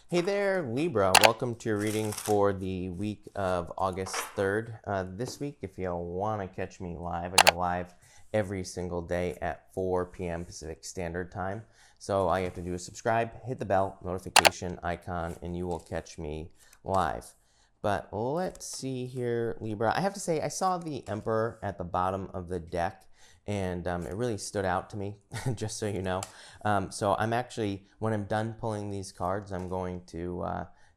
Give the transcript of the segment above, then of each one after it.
Hey there, Libra. Welcome to your reading for the week of August 3rd. This week, if you want to catch me live, I go live every single day at 4 p.m. Pacific Standard Time. So all you have to do is subscribe, hit the bell notification icon, and you will catch me live. But let's see here, Libra. I have to say, I saw the Emperor at the bottom of the deck, and it really stood out to me, just so you know. So I'm actually, when I'm done pulling these cards, I'm going to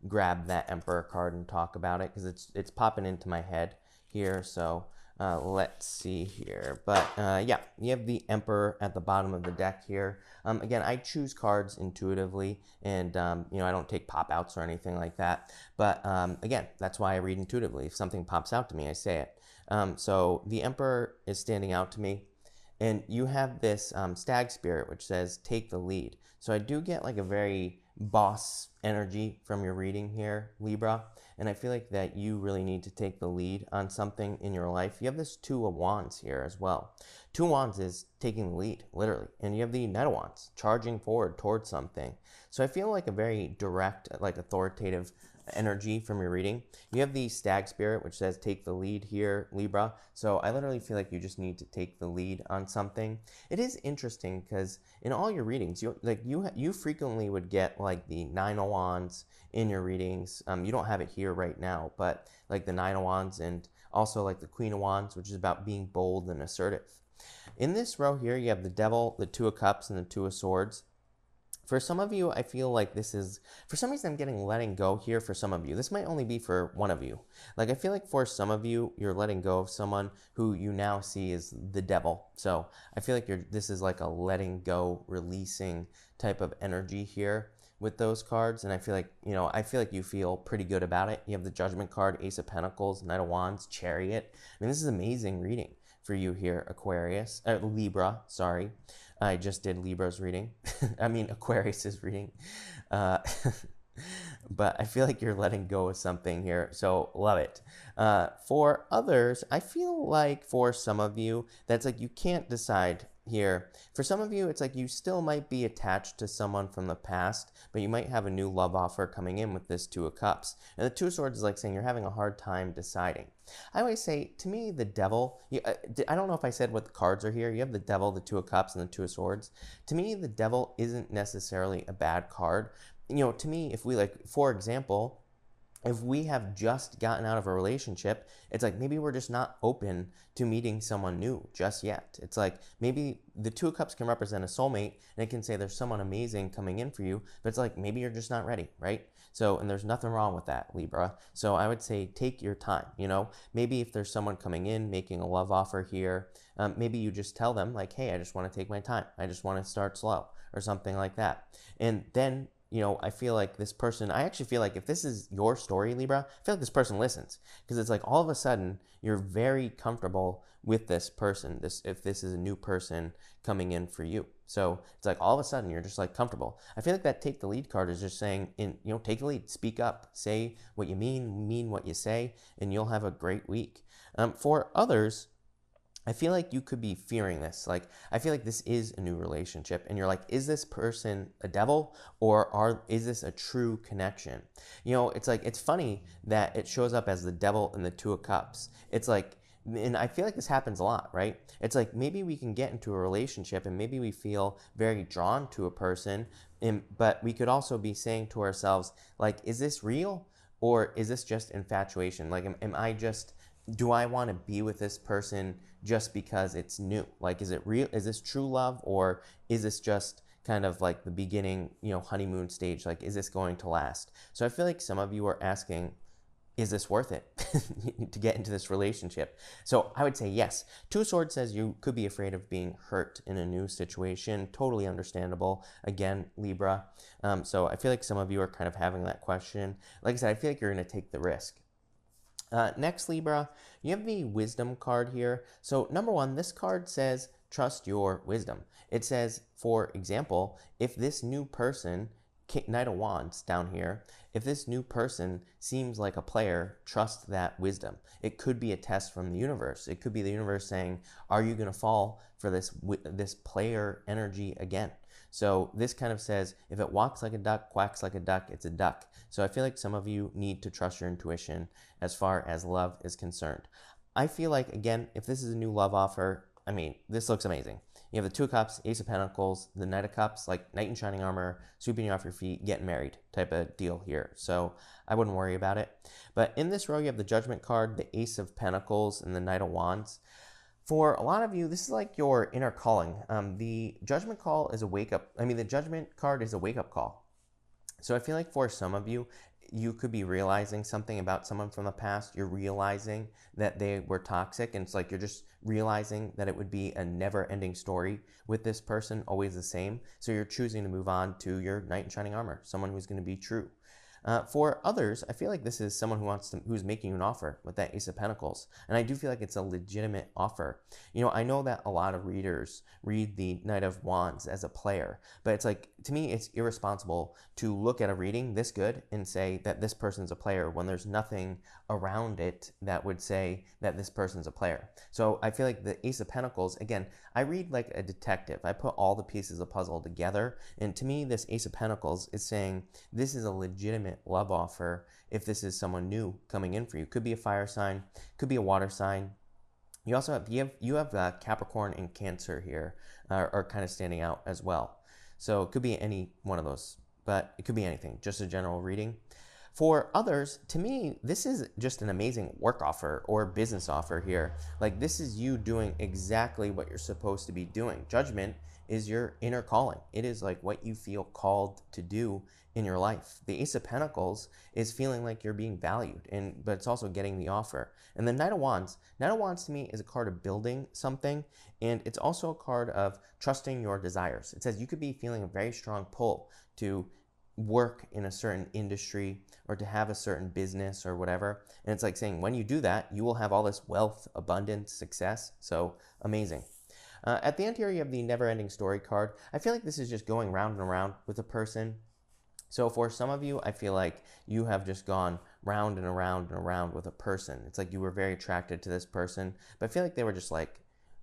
grab that Emperor card and talk about it, because it's popping into my head here. So let's see here. But yeah, you have the Emperor at the bottom of the deck here. Again, I choose cards intuitively, and I don't take pop outs or anything like that. But again, that's why I read intuitively. If something pops out to me, I say it. So the Emperor is standing out to me. And you have this stag spirit, which says, take the lead. So I do get like a very boss energy from your reading here, Libra. And I feel like that you really need to take the lead on something in your life. You have this Two of Wands here as well. Two of Wands is taking the lead, literally. And you have the Knight of Wands, charging forward towards something. So I feel like a very direct, like authoritative energy from your reading. You have the stag spirit, which says take the lead here, Libra. So I literally feel like you just need to take the lead on something. It is interesting because in all your readings, you frequently would get like the Nine of Wands in your readings. You don't have it here right now, but like the Nine of Wands, and also like the Queen of Wands, which is about being bold and assertive. In this row here, you have the Devil, the Two of Cups, and the Two of Swords. For some of you, I feel like this is, for some reason, I'm getting letting go here for some of you. This might only be for one of you. Like, I feel like for some of you, you're letting go of someone who you now see as the devil. So I feel like this is like a letting go, releasing type of energy here with those cards. And I feel like, I feel like you feel pretty good about it. You have the Judgment card, Ace of Pentacles, Knight of Wands, Chariot. I mean, this is amazing reading for you here, Libra, sorry. I just did Libra's reading. I mean, Aquarius's reading. Uh, but I feel like you're letting go of something here, so love it. For others, I feel like for some of you, that's like you can't decide here. For some of you, it's like you still might be attached to someone from the past, but you might have a new love offer coming in with this Two of Cups. And the Two of Swords is like saying you're having a hard time deciding. I always say, to me, the Devil, I don't know if I said what the cards are here. You have the Devil, the Two of Cups, and the Two of Swords. To me, the Devil isn't necessarily a bad card. To me, if we for example, if we have just gotten out of a relationship, it's like maybe we're just not open to meeting someone new just yet. It's like maybe the Two of Cups can represent a soulmate, and it can say there's someone amazing coming in for you, but it's like maybe you're just not ready, right? So, and there's nothing wrong with that, Libra. So I would say take your time, maybe if there's someone coming in, making a love offer here, maybe you just tell them like, hey, I just want to take my time. I just want to start slow or something like that. And then I feel like this person, I actually feel like if this is your story, Libra, I feel like this person listens, because it's like all of a sudden you're very comfortable with this person, if this is a new person coming in for you. So it's like all of a sudden you're just like comfortable. I feel like that take the lead card is just saying, take the lead, speak up, say what you mean what you say, and you'll have a great week. For others, I feel like you could be fearing this. Like, I feel like this is a new relationship, and you're like, is this person a devil, or is this a true connection? It's like, it's funny that it shows up as the Devil and the Two of Cups. It's like, and I feel like this happens a lot, right? It's like maybe we can get into a relationship and maybe we feel very drawn to a person, but we could also be saying to ourselves, like, is this real, or is this just infatuation? Like, do I want to be with this person just because it's new? Like, is it real? Is this true love, or is this just kind of like the beginning, honeymoon stage? Like, is this going to last? So I feel like some of you are asking, is this worth it to get into this relationship? So I would say yes. Two of Swords says you could be afraid of being hurt in a new situation. Totally understandable. Again, Libra. So I feel like some of you are kind of having that question. Like I said, I feel like you're going to take the risk. Next, Libra, you have the Wisdom card here. So number one, this card says trust your wisdom. It says, for example, if this new person, Knight of Wands down here, if this new person seems like a player, trust that wisdom. It could be a test from the universe. It could be the universe saying, are you going to fall for this player energy again? So this kind of says, if it walks like a duck, quacks like a duck, it's a duck. So I feel like some of you need to trust your intuition as far as love is concerned. I feel like, again, if this is a new love offer, I mean, this looks amazing. You have the Two of Cups, Ace of Pentacles, the Knight of Cups, like knight in shining armor, sweeping you off your feet, getting married type of deal here. So I wouldn't worry about it. But in this row, you have the Judgment card, the Ace of Pentacles, and the Knight of Wands. For a lot of you, this is like your inner calling. The Judgment call is a wake up. I mean, the Judgment card is a wake up call. So I feel like for some of you, you could be realizing something about someone from the past. You're realizing that they were toxic, and it's like you're just realizing that it would be a never-ending story with this person, always the same. So you're choosing to move on to your knight in shining armor, someone who's going to be true. For others, I feel like this is someone who's making you an offer with that Ace of Pentacles. And I do feel like it's a legitimate offer. You know, I know that a lot of readers read the Knight of Wands as a player, but it's like, to me, it's irresponsible to look at a reading this good and say that this person's a player when there's nothing around it that would say that this person's a player. So I feel like the Ace of Pentacles, again, I read like a detective. I put all the pieces of the puzzle together. And to me, this Ace of Pentacles is saying this is a legitimate love offer if this is someone new coming in for you. Could be a fire sign, could be a water sign. You also have Capricorn and Cancer here are kind of standing out as well. So it could be any one of those, but it could be anything, just a general reading. For others, to me, this is just an amazing work offer or business offer here. Like, this is you doing exactly what you're supposed to be doing. Judgment is your inner calling. It is like what you feel called to do in your life. The Ace of Pentacles is feeling like you're being valued, but it's also getting the offer. And the Knight of Wands to me is a card of building something, and it's also a card of trusting your desires. It says you could be feeling a very strong pull to work in a certain industry or to have a certain business or whatever. And it's like saying, when you do that, you will have all this wealth, abundance, success. So amazing. At the end here, you have the never-ending story card. I feel like this is just going round and around with a person. So for some of you, I feel like you have just gone round and around and around with a person. It's like you were very attracted to this person, but I feel like they were just like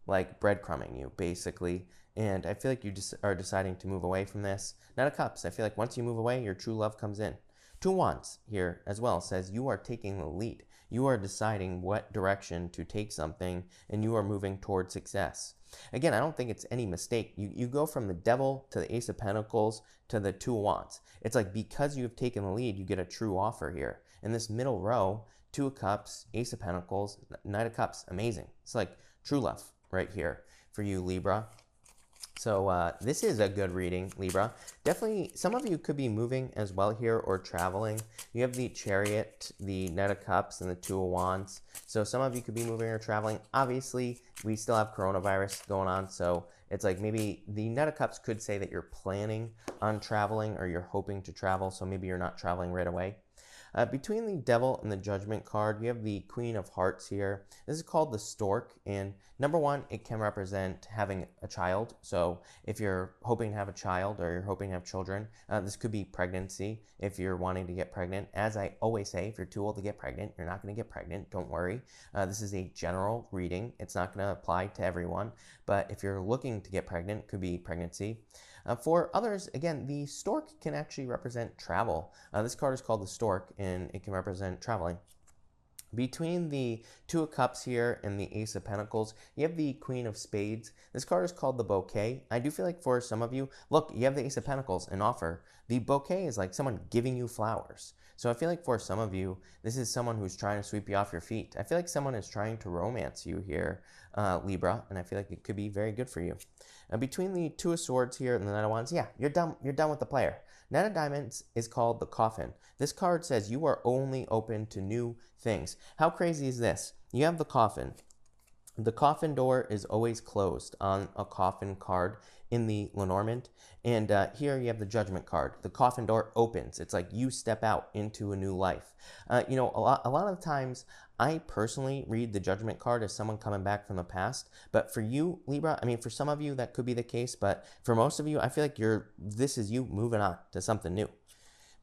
breadcrumbing you, basically. And I feel like you just are deciding to move away from this. Knight of Cups, I feel like once you move away, your true love comes in. Two of Wands here as well says you are taking the lead. You are deciding what direction to take something, and you are moving toward success. Again, I don't think it's any mistake. You go from the Devil to the Ace of Pentacles to the Two of Wands. It's like, because you have taken the lead, you get a true offer here. In this middle row, Two of Cups, Ace of Pentacles, Knight of Cups, amazing. It's like true love right here for you, Libra. So this is a good reading, Libra. Definitely, some of you could be moving as well here or traveling. You have the Chariot, the Knight of Cups, and the Two of Wands. So some of you could be moving or traveling. Obviously, we still have coronavirus going on, so it's like maybe the Knight of Cups could say that you're planning on traveling or you're hoping to travel, so maybe you're not traveling right away. Between the Devil and the Judgment card, you have the Queen of Hearts here. This is called the Stork, and number one, it can represent having a child. So if you're hoping to have a child or you're hoping to have children, this could be pregnancy if you're wanting to get pregnant. As I always say, if you're too old to get pregnant, you're not going to get pregnant. Don't worry. This is a general reading. It's not going to apply to everyone, but if you're looking to get pregnant, it could be pregnancy. For others, again, the Stork can actually represent travel. This card is called the Stork, and it can represent traveling. Between the Two of Cups here and the Ace of Pentacles, you have the Queen of Spades. This card is called the Bouquet. I do feel like for some of you, look, you have the Ace of Pentacles, an offer. The bouquet is like someone giving you flowers. So I feel like for some of you, this is someone who's trying to sweep you off your feet. I feel like someone is trying to romance you here, Libra, and I feel like it could be very good for you. Between the Two of Swords here and the Knight of Wands, yeah, you're done with the player. Knight of Diamonds is called the Coffin. This card says you are only open to new things. How crazy is this? You have the Coffin. The coffin door is always closed on a coffin card in the Lenormand. And here you have the Judgment card. The coffin door opens. It's like you step out into a new life. You know, a lot of times I personally read the Judgment card as someone coming back from the past. But for you, Libra, I mean, for some of you that could be the case. But for most of you, I feel like this is you moving on to something new.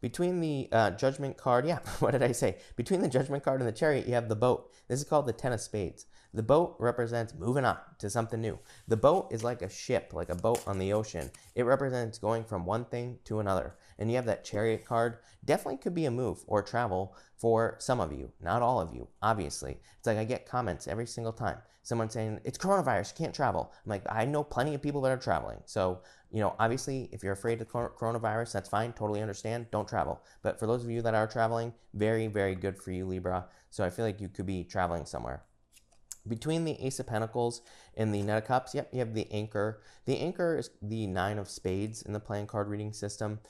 Between the Judgment card, yeah, what did I say? Between the Judgment card and the Chariot, you have the boat. This is called the Ten of Spades. The boat represents moving on to something new. The boat is like a ship, like a boat on the ocean. It represents going from one thing to another. And you have that Chariot card. Definitely could be a move or travel for some of you, not all of you, obviously. It's like I get comments every single time. Someone saying, it's coronavirus, you can't travel. I'm like, I know plenty of people that are traveling. So, obviously, if you're afraid of coronavirus, that's fine, totally understand, don't travel. But for those of you that are traveling, very, very good for you, Libra. So I feel like you could be traveling somewhere. Between the Ace of Pentacles and the Knight of Cups, yep, you have the Anchor. The Anchor is the Nine of Spades in the playing card reading system.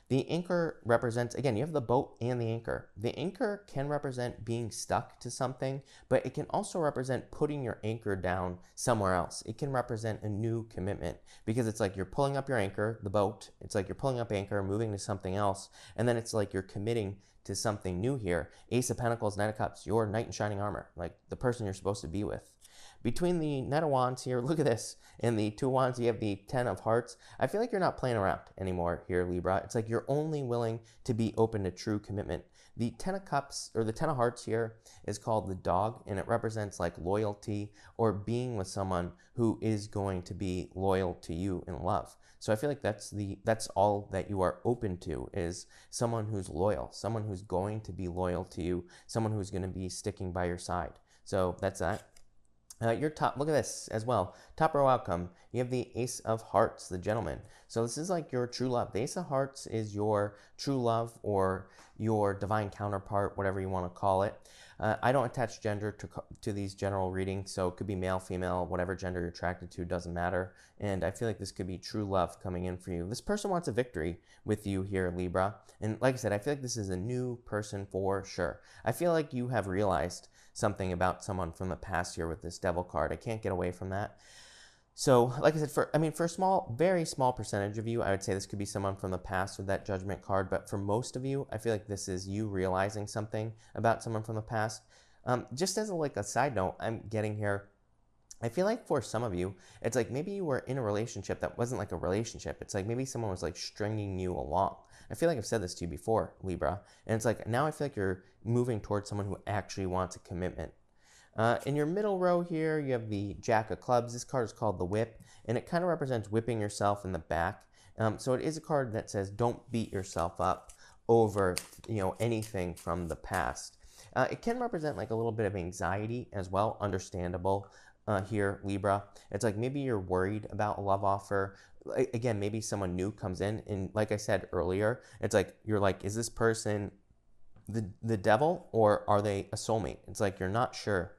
The anchor represents, again, you have the boat and the anchor. The anchor can represent being stuck to something, but it can also represent putting your anchor down somewhere else. It can represent a new commitment because it's like you're pulling up your anchor, the boat. It's like you're pulling up anchor, moving to something else, and then it's like you're committing to something new here. Ace of Pentacles, Knight of Cups, your knight in shining armor, like the person you're supposed to be with. Between the Knight of Wands here, look at this, and the Two of Wands, you have the Ten of Hearts. I feel like you're not playing around anymore here, Libra. It's like you're only willing to be open to true commitment. The Ten of Cups, or the Ten of Hearts here, is called the Dog, and it represents like loyalty or being with someone who is going to be loyal to you in love. So I feel like that's all that you are open to, is someone who's loyal, someone who's going to be loyal to you, someone who's going to be sticking by your side. So that's that. Your top, look at this as well. Top row outcome, you have the Ace of Hearts, the Gentleman. So this is like your true love. The Ace of Hearts is your true love or your divine counterpart, whatever you want to call it. I don't attach gender to these general readings, so it could be male, female, whatever gender you're attracted to, doesn't matter. And I feel like this could be true love coming in for you. This person wants a victory with you here, Libra. And like I said, I feel like this is a new person for sure. I feel like you have realized something about someone from the past here with this Devil card. I can't get away from that. So, like I said, for a small, very small percentage of you, I would say this could be someone from the past with that Judgment card. But for most of you, I feel like this is you realizing something about someone from the past. Just as a side note, I'm getting here. I feel like for some of you, it's like maybe you were in a relationship that wasn't like a relationship. It's like maybe someone was like stringing you along. I feel like I've said this to you before, Libra. And it's like now I feel like you're moving towards someone who actually wants a commitment. In your middle row here, you have the Jack of Clubs. This card is called the Whip, and it kind of represents whipping yourself in the back. So it is a card that says don't beat yourself up over anything from the past. It can represent like a little bit of anxiety as well, understandable here, Libra. It's like maybe you're worried about a love offer. Again, maybe someone new comes in, and like I said earlier, it's like you're like, is this person the devil or are they a soulmate? It's like you're not sure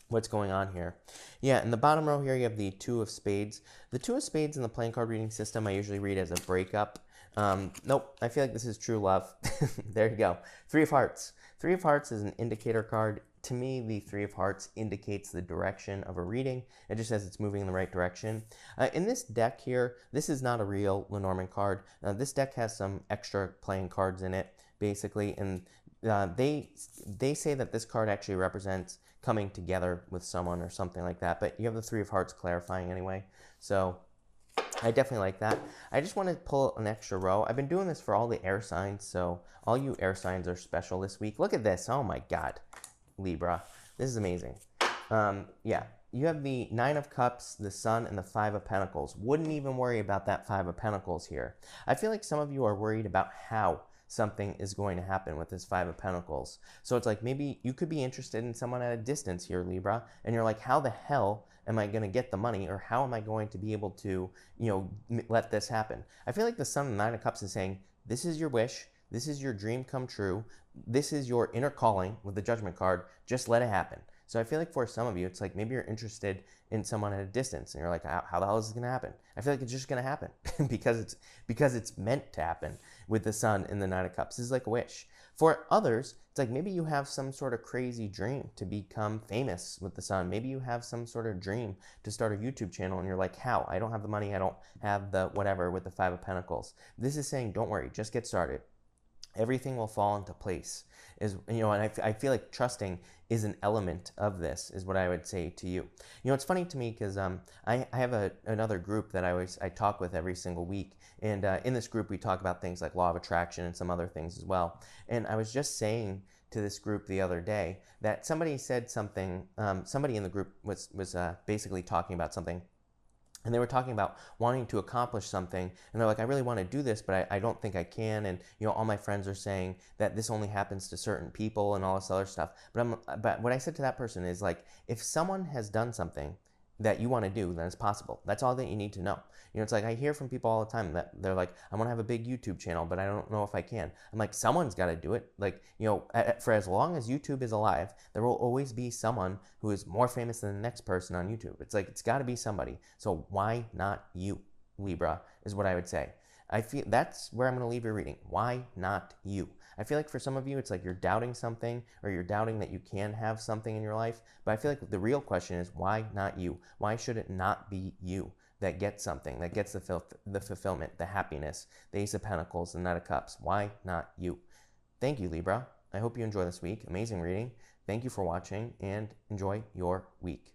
what's going on here. Yeah, in the bottom row here, you have the Two of Spades. The Two of Spades in the playing card reading system, I usually read as a breakup. Nope, I feel like this is true love. There you go. Three of Hearts. Three of Hearts is an indicator card. To me, the Three of Hearts indicates the direction of a reading. It just says it's moving in the right direction. In this deck here, this is not a real Lenormand card. This deck has some extra playing cards in it, basically, and they say that this card actually represents coming together with someone or something like that, but you have the Three of Hearts clarifying anyway, so I definitely like that. I just want to pull an extra row. I've been doing this for all the air signs, so all you air signs are special this week. Look at this. Oh my God, Libra. This is amazing. Yeah, you have the Nine of Cups, the Sun, and the Five of Pentacles. Wouldn't even worry about that Five of Pentacles here. I feel like some of you are worried about how something is going to happen with this Five of Pentacles. So it's like maybe you could be interested in someone at a distance here, Libra, and you're like, how the hell am I going to get the money, or how am I going to be able to, let this happen? I feel like the Sun and Nine of Cups is saying, this is your wish, this is your dream come true, this is your inner calling with the Judgment card, just let it happen. So I feel like for some of you, it's like maybe you're interested in someone at a distance, and you're like, how the hell is this going to happen? I feel like it's just going to happen because it's meant to happen with the Sun and the Nine of Cups. This is like a wish. For others, it's like maybe you have some sort of crazy dream to become famous with the Sun. Maybe you have some sort of dream to start a YouTube channel, and you're like, how? I don't have the money. I don't have the whatever with the Five of Pentacles. This is saying, don't worry, just get started. everything will fall into place. Is, you know, and I feel like trusting is an element of this, is what I would say to you. You know, it's funny to me because I have another group that I talk with every single week, and in this group we talk about things like law of attraction and some other things as well. And I was just saying to this group the other day that somebody said something. Somebody in the group was basically talking about something, and they were talking about wanting to accomplish something, and they're like, I really want to do this, but I don't think I can. And you know, all my friends are saying that this only happens to certain people and all this other stuff. But what I said to that person is like, if someone has done something that you want to do, then it's possible. That's all that you need to know. You know, it's like I hear from people all the time that they're like, I want to have a big YouTube channel, but I don't know if I can. I'm like, someone's got to do it. Like, you know, for as long as YouTube is alive, there will always be someone who is more famous than the next person on YouTube. It's like, it's got to be somebody. So why not you, Libra, is what I would say. I feel that's where I'm going to leave your reading. Why not you? I feel like for some of you, it's like you're doubting something, or you're doubting that you can have something in your life. But I feel like the real question is, why not you? Why should it not be you that gets something, that gets the fulfillment, the happiness, the Ace of Pentacles, the Knight of Cups? Why not you? Thank you, Libra. I hope you enjoy this week. Amazing reading. Thank you for watching, and enjoy your week.